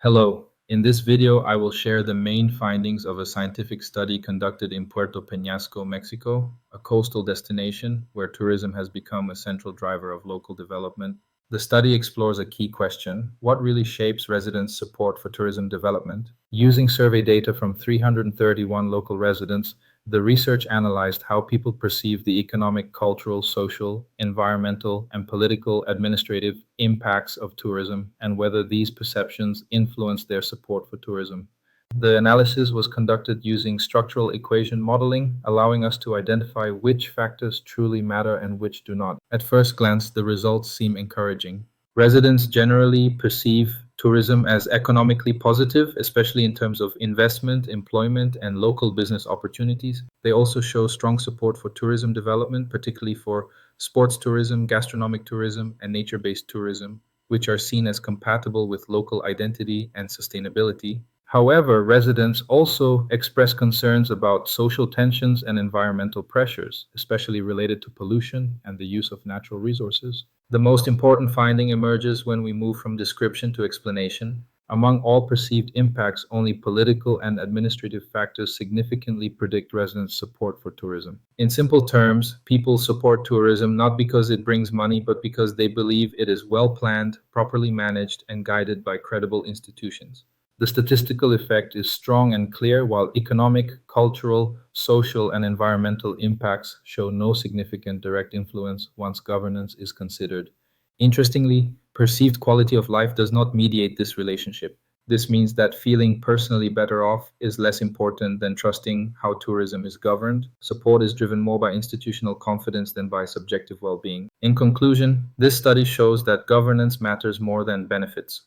Hello. In this video, I will share the main findings of a scientific study conducted in Puerto Peñasco, Mexico, a coastal destination where tourism has become a central driver of local development. The study explores a key question: what really shapes residents' support for tourism development? Using survey data from 331 local residents, the research analyzed how people perceive the economic, cultural, social, environmental, and political administrative impacts of tourism and whether these perceptions influence their support for tourism. The analysis was conducted using structural equation modeling, allowing us to identify which factors truly matter and which do not. At first glance, the results seem encouraging. Residents generally perceive tourism as economically positive, especially in terms of investment, employment, and local business opportunities. They also show strong support for tourism development, particularly for sports tourism, gastronomic tourism, and nature-based tourism, which are seen as compatible with local identity and sustainability. However, residents also express concerns about social tensions and environmental pressures, especially related to pollution and the use of natural resources. The most important finding emerges when we move from description to explanation. Among all perceived impacts, only political and administrative factors significantly predict residents' support for tourism. In simple terms, people support tourism not because it brings money, but because they believe it is well planned, properly managed, and guided by credible institutions. The statistical effect is strong and clear, while economic, cultural, social, and environmental impacts show no significant direct influence once governance is considered. Interestingly, perceived quality of life does not mediate this relationship. This means that feeling personally better off is less important than trusting how tourism is governed. Support is driven more by institutional confidence than by subjective well-being. In conclusion, this study shows that governance matters more than benefits.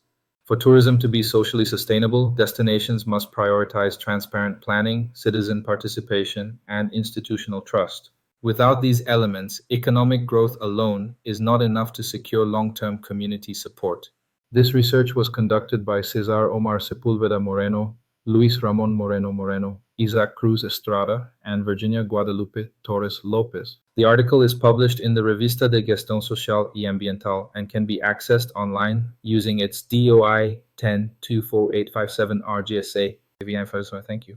For tourism to be socially sustainable, destinations must prioritize transparent planning, citizen participation, and institutional trust. Without these elements, economic growth alone is not enough to secure long-term community support. This research was conducted by Cesar Omar Sepulveda Moreno, Luis Ramon Moreno Moreno, Isaac Cruz Estrada, and Virginia Guadalupe Torres Lopez. The article is published in the Revista de Gestión Social y Ambiental and can be accessed online using its DOI 10-24857 RGSA. Thank you.